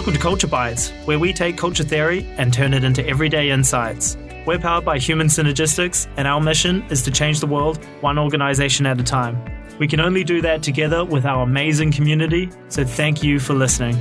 Welcome to Culture Bites, where we take culture theory and turn it into everyday insights. We're powered by human synergistics, and our mission is to change the world one organization at a time. We can only do that together with our amazing community, so thank you for listening.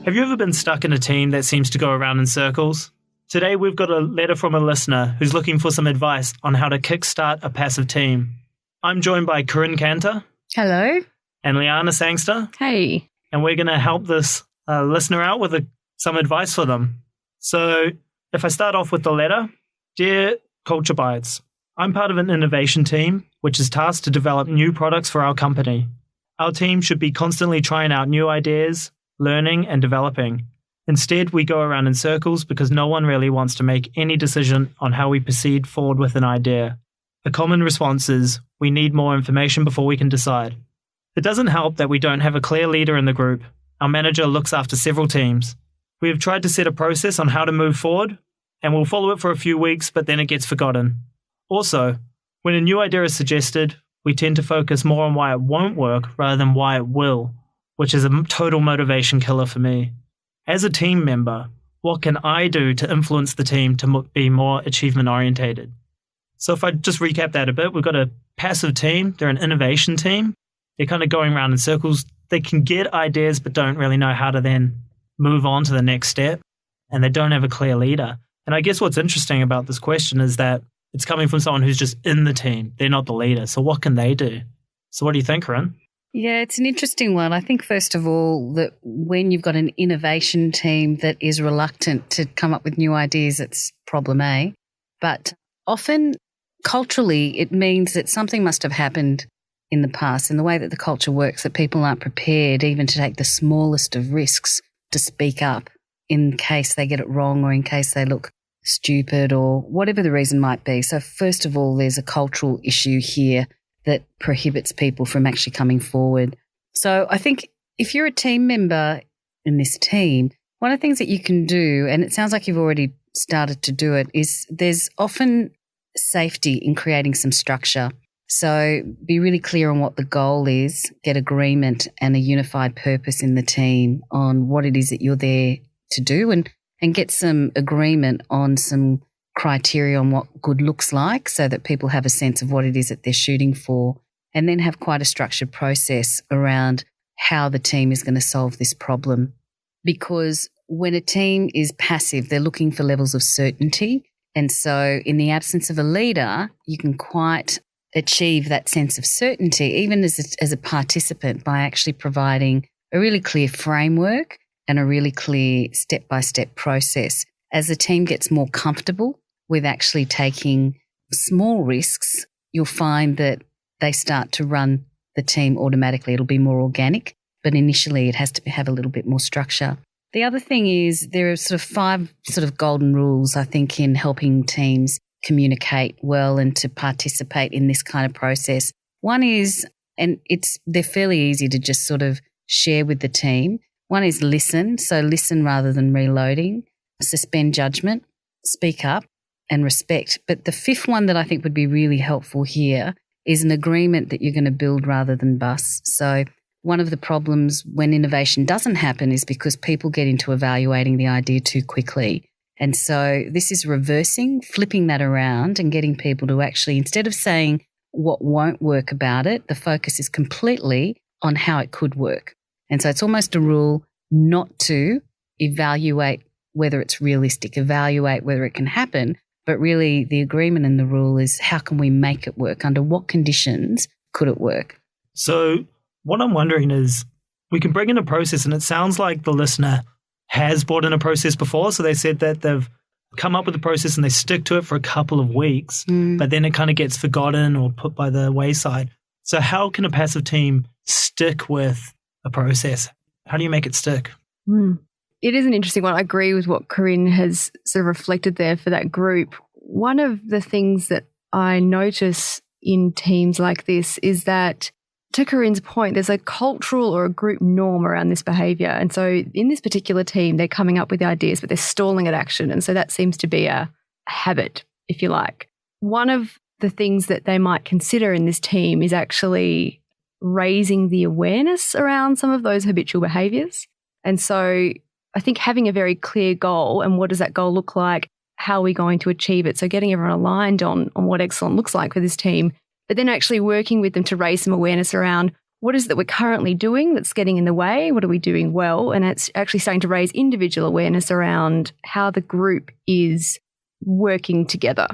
Have you ever been stuck in a team that seems to go around in circles? Today we've got a letter from a listener who's looking for some advice on how to kickstart a passive team. I'm joined by Corinne Canter. Hello. And Liana Sangster. Hey. And we're going to help this listener out with some advice for them. So if I start off with the letter, Dear Culture Bites, I'm part of an innovation team, which is tasked to develop new products for our company. Our team should be constantly trying out new ideas, learning and developing. Instead, we go around in circles because no one really wants to make any decision on how we proceed forward with an idea. A common response is, we need more information before we can decide. It doesn't help that we don't have a clear leader in the group. Our manager looks after several teams. We have tried to set a process on how to move forward, and we'll follow it for a few weeks, but then it gets forgotten. Also, when a new idea is suggested, we tend to focus more on why it won't work rather than why it will, which is a total motivation killer for me. As a team member, what can I do to influence the team to be more achievement-orientated? So if I just recap that a bit, we've got a passive team. They're an innovation team. They're kind of going around in circles. They can get ideas but don't really know how to then move on to the next step, and they don't have a clear leader. And I guess what's interesting about this question is that it's coming from someone who's just in the team. They're not the leader. So what can they do? So what do you think, Corinne? Yeah, it's an interesting one. I think, first of all, that when you've got an innovation team that is reluctant to come up with new ideas, it's problem A. But often, culturally, it means that something must have happened in the past, in the way that the culture works, that people aren't prepared even to take the smallest of risks to speak up in case they get it wrong or in case they look stupid or whatever the reason might be. So first of all, there's a cultural issue here that prohibits people from actually coming forward. So I think if you're a team member in this team, one of the things that you can do, and it sounds like you've already started to do it, is there's often safety in creating some structure. So be really clear on what the goal is, get agreement and a unified purpose in the team on what it is that you're there to do, and get some agreement on some criteria on what good looks like so that people have a sense of what it is that they're shooting for, and then have quite a structured process around how the team is going to solve this problem. Because when a team is passive, they're looking for levels of certainty. And so in the absence of a leader, you can quite achieve that sense of certainty, even as a participant, by actually providing a really clear framework and a really clear step-by-step process. As the team gets more comfortable with actually taking small risks, you'll find that they start to run the team automatically. It'll be more organic, but initially it has to have a little bit more structure. The other thing is there are sort of 5 sort of golden rules, I think, in helping teams communicate well and to participate in this kind of process. One is, and they're fairly easy to just sort of share with the team. One is listen. So listen rather than reloading. Suspend judgment, speak up, and respect. But the 5th one that I think would be really helpful here is an agreement that you're going to build rather than bust. So one of the problems when innovation doesn't happen is because people get into evaluating the idea too quickly. And so this is reversing, flipping that around and getting people to actually, instead of saying what won't work about it, the focus is completely on how it could work. And so it's almost a rule not to evaluate whether it's realistic, evaluate whether it can happen, but really the agreement in the rule is how can we make it work? Under what conditions could it work? So what I'm wondering is, we can bring in a process, and it sounds like the listener has brought in a process before. So they said that they've come up with a process and they stick to it for a couple of weeks, but then it kind of gets forgotten or put by the wayside. So how can a passive team stick with a process? How do you make it stick? It is an interesting one. I agree with what Corinne has sort of reflected there for that group. One of the things that I notice in teams like this is that, to Corinne's point, there's a cultural or a group norm around this behaviour. And so in this particular team, they're coming up with ideas, but they're stalling at action. And so that seems to be a habit, if you like. One of the things that they might consider in this team is actually raising the awareness around some of those habitual behaviours. And so I think having a very clear goal and what does that goal look like, how are we going to achieve it? So getting everyone aligned on what excellent looks like for this team, but then actually working with them to raise some awareness around what is it that we're currently doing that's getting in the way? What are we doing well? And it's actually starting to raise individual awareness around how the group is working together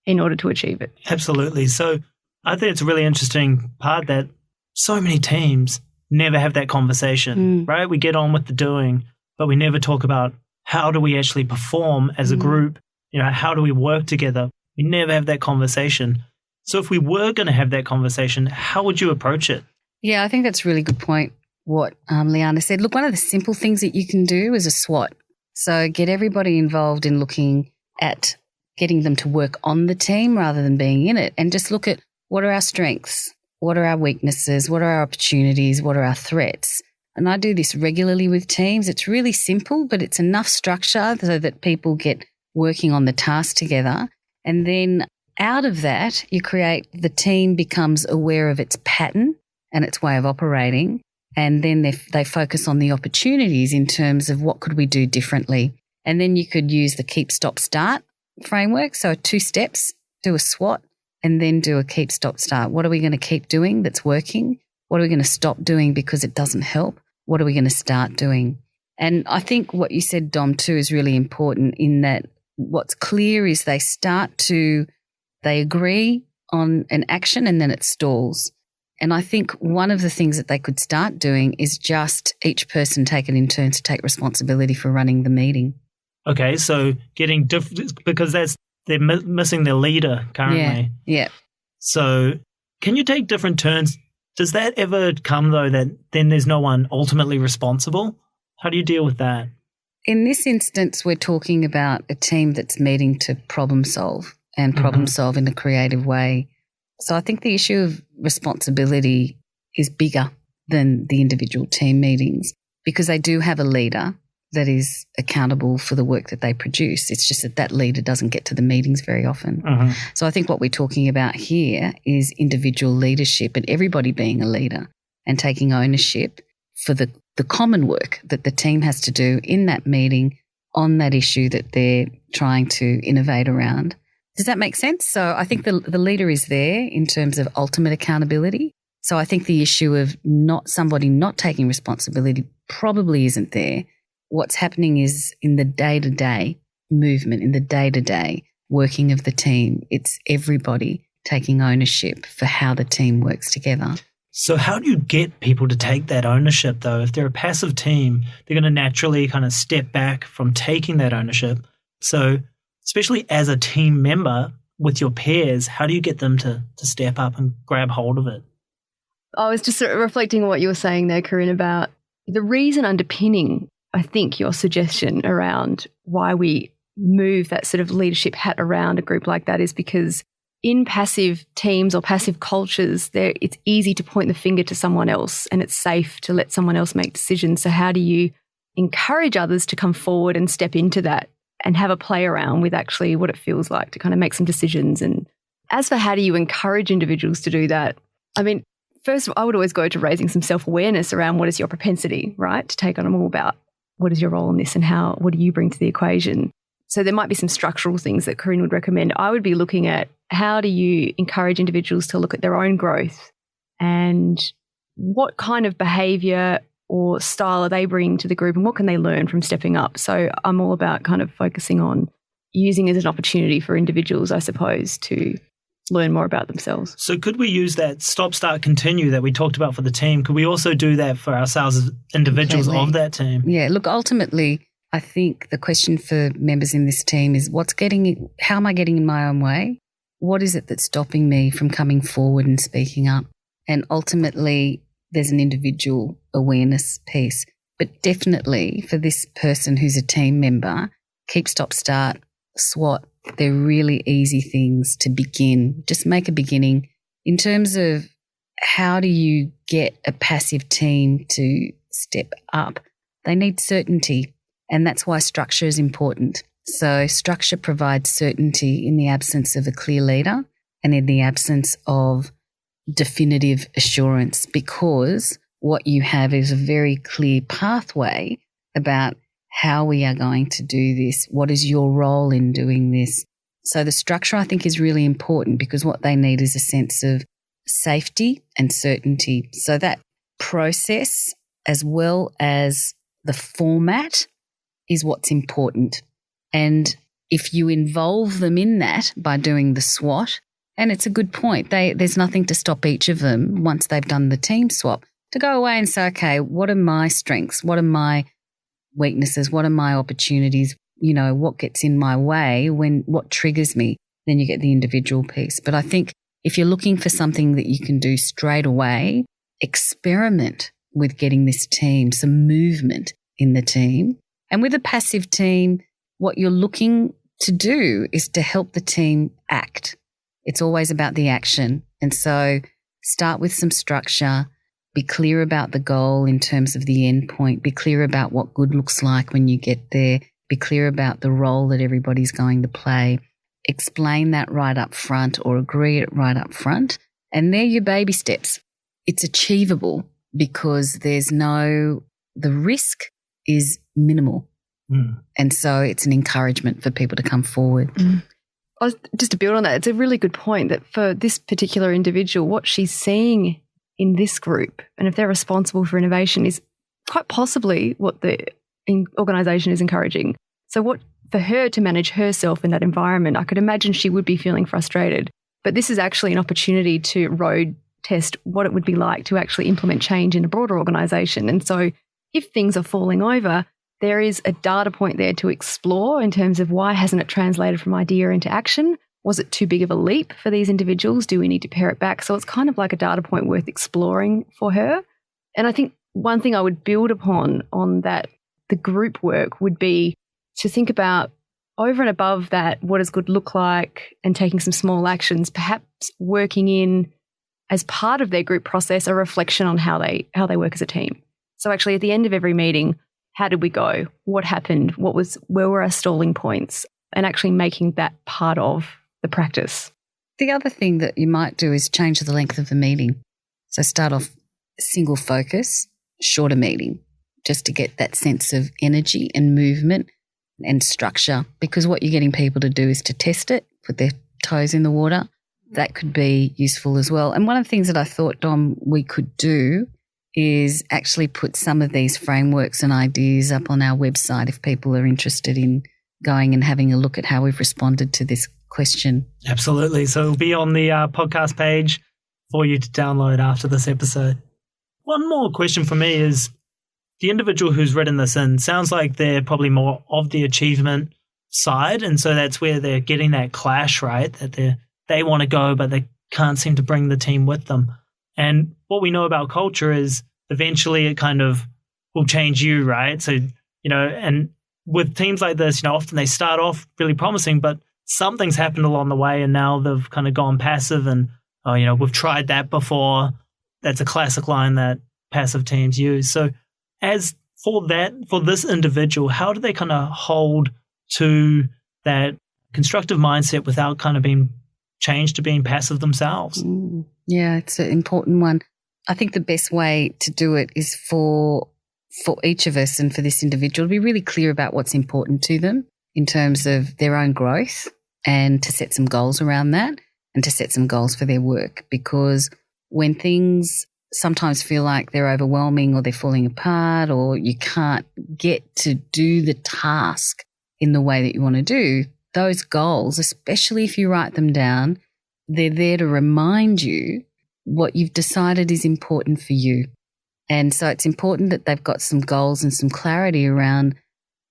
in order to achieve it. Absolutely. So I think it's a really interesting part that so many teams never have that conversation, right? We get on with the doing, but we never talk about how do we actually perform as a group? You know, how do we work together? We never have that conversation. So if we were going to have that conversation, how would you approach it? Yeah, I think that's a really good point, what Liana said. Look, one of the simple things that you can do is a SWOT. So get everybody involved in looking at getting them to work on the team rather than being in it, and just look at what are our strengths, what are our weaknesses, what are our opportunities, what are our threats. And I do this regularly with teams. It's really simple, but it's enough structure so that people get working on the task together. And then out of that, you create, the team becomes aware of its pattern and its way of operating. And then they focus on the opportunities in terms of what could we do differently. And then you could use the keep, stop, start framework. So 2 steps, do a SWOT and then do a keep, stop, start. What are we going to keep doing that's working? What are we going to stop doing because it doesn't help? What are we going to start doing? And I think what you said, Dom, too, is really important in that what's clear is they agree on an action and then it stalls. And I think one of the things that they could start doing is just each person take it in turn to take responsibility for running the meeting. Okay, so getting because they're missing their leader currently. Yeah. So can you take different turns? Does that ever come, though, that then there's no one ultimately responsible? How do you deal with that? In this instance, we're talking about a team that's meeting to problem solve and problem solve in a creative way. So I think the issue of responsibility is bigger than the individual team meetings because they do have a leader that is accountable for the work that they produce. It's just that leader doesn't get to the meetings very often. So I think what we're talking about here is individual leadership and everybody being a leader and taking ownership for the common work that the team has to do in that meeting on that issue that they're trying to innovate around. Does that make sense? So I think the leader is there in terms of ultimate accountability. So I think the issue of somebody not taking responsibility probably isn't there. What's happening is in the day-to-day movement, in the day-to-day working of the team, it's everybody taking ownership for how the team works together. So how do you get people to take that ownership, though? If they're a passive team, they're going to naturally kind of step back from taking that ownership. So especially as a team member with your peers, how do you get them to step up and grab hold of it? I was just sort of reflecting on what you were saying there, Corinne, about the reason underpinning, I think, your suggestion around why we move that sort of leadership hat around a group like that is because in passive teams or passive cultures, it's easy to point the finger to someone else and it's safe to let someone else make decisions. So how do you encourage others to come forward and step into that and have a play around with actually what it feels like to kind of make some decisions? And as for how do you encourage individuals to do that, I mean, first, I would always go to raising some self-awareness around what is your propensity, right, to take on more about what is your role in this and what do you bring to the equation. So there might be some structural things that Corinne would recommend. I would be looking at how do you encourage individuals to look at their own growth and what kind of behaviour or style are they bringing to the group and what can they learn from stepping up. So I'm all about kind of focusing on using it as an opportunity for individuals, I suppose, to learn more about themselves. So could we use that stop, start, continue that we talked about for the team? Could we also do that for ourselves as individuals of that team? Yeah, look, ultimately, I think the question for members in this team is how am I getting in my own way? What is it that's stopping me from coming forward and speaking up? And ultimately, there's an individual awareness piece. But definitely for this person who's a team member, keep, stop, start, SWOT, they're really easy things to begin. Just make a beginning. In terms of how do you get a passive team to step up, they need certainty. And that's why structure is important. So structure provides certainty in the absence of a clear leader and in the absence of definitive assurance, because what you have is a very clear pathway about how we are going to do this. What is your role in doing this? So the structure, I think, is really important, because what they need is a sense of safety and certainty. So that process, as well as the format, is what's important. And if you involve them in that by doing the SWOT, and it's a good point, there's nothing to stop each of them, once they've done the team swap, to go away and say, okay, what are my strengths? What are my weaknesses? What are my opportunities? What gets in my way, what triggers me? Then you get the individual piece. But I think if you're looking for something that you can do straight away, experiment with getting this team, some movement in the team. And with a passive team, what you're looking to do is to help the team act. It's always about the action. And so start with some structure, be clear about the goal in terms of the end point, be clear about what good looks like when you get there, be clear about the role that everybody's going to play, explain that right up front or agree it right up front. And they're your baby steps. It's achievable because the risk is minimal. And so it's an encouragement for people to come forward. Just to build on that, it's a really good point that for this particular individual, what she's seeing in this group, and if they're responsible for innovation, is quite possibly what the organisation is encouraging. So for her to manage herself in that environment, I could imagine she would be feeling frustrated. But this is actually an opportunity to road test what it would be like to actually implement change in a broader organisation. And so if things are falling over, there is a data point there to explore in terms of why hasn't it translated from idea into action? Was it too big of a leap for these individuals? Do we need to pare it back? So it's kind of like a data point worth exploring for her. And I think one thing I would build upon on that, the group work, would be to think about over and above that, what does good look like, and taking some small actions, perhaps working in as part of their group process, a reflection on how they work as a team. So actually at the end of every meeting, how did we go? What happened? Where were our stalling points? And actually making that part of the practice. The other thing that you might do is change the length of the meeting. So start off single focus, shorter meeting, just to get that sense of energy and movement and structure, because what you're getting people to do is to test it, put their toes in the water. That could be useful as well. And one of the things that I thought, Dom, we could do is actually put some of these frameworks and ideas up on our website if people are interested in going and having a look at how we've responded to this question. Absolutely. So it'll be on the podcast page for you to download after this episode. One more question for me is, the individual who's written this in sounds like they're probably more of the achievement side, and so that's where they're getting that clash, right? That they want to go, but they can't seem to bring the team with them. And what we know about culture is eventually it kind of will change you, right? So, and with teams like this, often they start off really promising, but something's happened along the way and now they've kind of gone passive and, we've tried that before. That's a classic line that passive teams use. So as for this individual, how do they kind of hold to that constructive mindset without kind of being changed to being passive themselves? Yeah, it's an important one. I think the best way to do it is for each of us and for this individual to be really clear about what's important to them in terms of their own growth, and to set some goals around that and to set some goals for their work. Because when things sometimes feel like they're overwhelming or they're falling apart or you can't get to do the task in the way that you want to do, those goals, especially if you write them down, they're there to remind you what you've decided is important for you. And so it's important that they've got some goals and some clarity around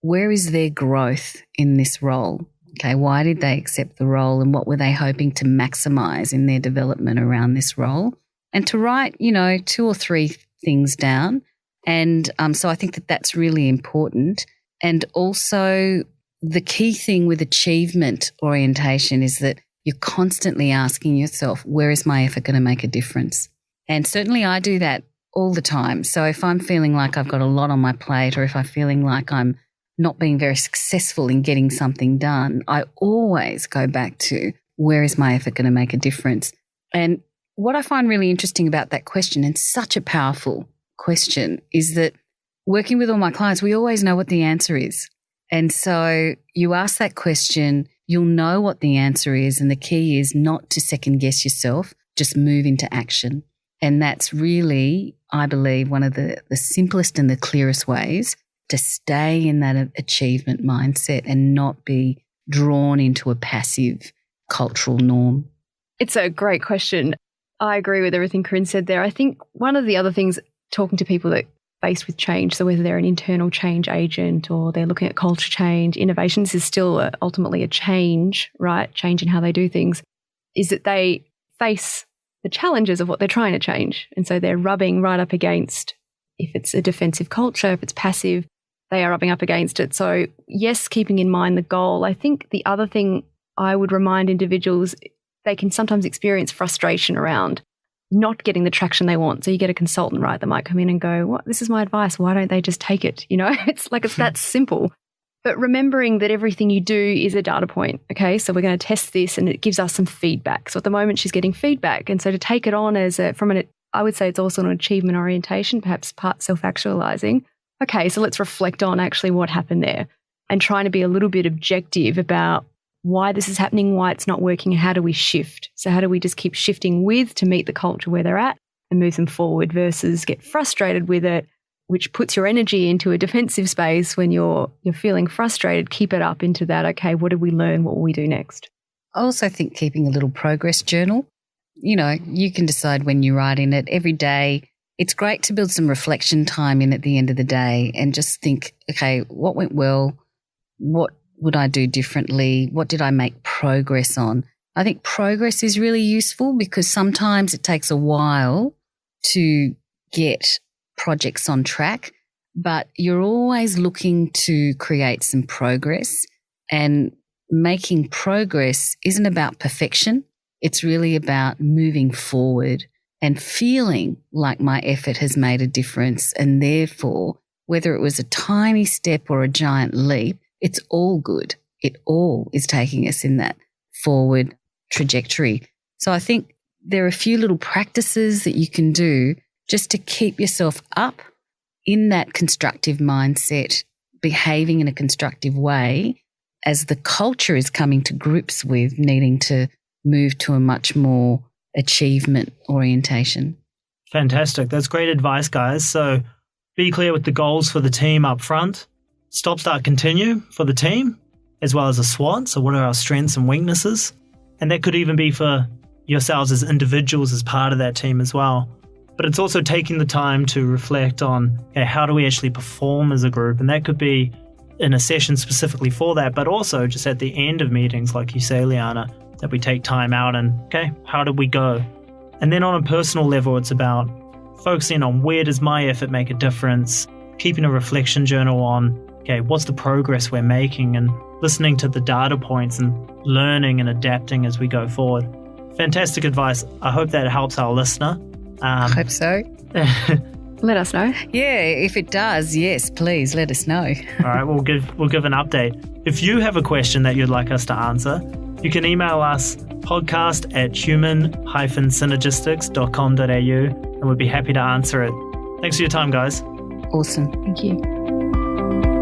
where is their growth in this role. Okay, why did they accept the role and what were they hoping to maximize in their development around this role? And to write, 2 or 3 things down. And so I think that that's really important. And also the key thing with achievement orientation is that you're constantly asking yourself, where is my effort going to make a difference? And certainly I do that all the time. So if I'm feeling like I've got a lot on my plate, or if I'm feeling like I'm not being very successful in getting something done, I always go back to, where is my effort going to make a difference? And what I find really interesting about that question, and such a powerful question, is that working with all my clients, we always know what the answer is. And so you ask that question, you'll know what the answer is. And the key is not to second guess yourself, just move into action. And that's really, I believe, one of the simplest and the clearest ways to stay in that achievement mindset and not be drawn into a passive cultural norm. It's a great question. I agree with everything Corinne said there. I think one of the other things, talking to people that are faced with change, so whether they're an internal change agent or they're looking at culture change, innovations is still ultimately a change, right? Change in how they do things, is that they face the challenges of what they're trying to change. And so they're rubbing right up against, if it's a defensive culture, if it's passive, they are rubbing up against it. So yes, keeping in mind the goal. I think the other thing I would remind individuals, they can sometimes experience frustration around not getting the traction they want. So you get a consultant, right, that might come in and go, "What? This is my advice. Why don't they just take it?" You know, it's like it's that simple. But remembering that everything you do is a data point. Okay, so we're going to test this and it gives us some feedback. So at the moment she's getting feedback. And so to take it on as I would say it's also an achievement orientation, perhaps part self-actualizing. Okay, so let's reflect on actually what happened there and trying to be a little bit objective about why this is happening, why it's not working, and how do we shift? So how do we just keep shifting to meet the culture where they're at and move them forward versus get frustrated with it, which puts your energy into a defensive space when you're feeling frustrated. Keep it up into that, okay, what did we learn? What will we do next? I also think keeping a little progress journal, you know, you can decide when you write in it every day. It's great to build some reflection time in at the end of the day and just think, okay, what went well? What would I do differently? What did I make progress on? I think progress is really useful because sometimes it takes a while to get projects on track, but you're always looking to create some progress, and making progress isn't about perfection. It's really about moving forward and feeling like my effort has made a difference. And therefore, whether it was a tiny step or a giant leap, it's all good. It all is taking us in that forward trajectory. So I think there are a few little practices that you can do just to keep yourself up in that constructive mindset, behaving in a constructive way as the culture is coming to grips with needing to move to a much more achievement orientation. Fantastic. That's great advice, guys. So be clear with the goals for the team up front. Stop, start, continue for the team, as well as a SWOT. So what are our strengths and weaknesses? And that could even be for yourselves as individuals as part of that team as well. But it's also taking the time to reflect on, okay, how do we actually perform as a group? And that could be in a session specifically for that, but also just at the end of meetings, like you say, Liana, that we take time out and, okay, how did we go? And then on a personal level, it's about focusing on where does my effort make a difference, keeping a reflection journal on, okay, what's the progress we're making, and listening to the data points and learning and adapting as we go forward. Fantastic advice. I hope that helps our listener. I hope so. Let us know. Yeah, if it does, yes, please let us know. All right, we'll give an update. If you have a question that you'd like us to answer, you can email us podcast@human-synergistics.com.au and we'd be happy to answer it. Thanks for your time, guys. Awesome. Thank you.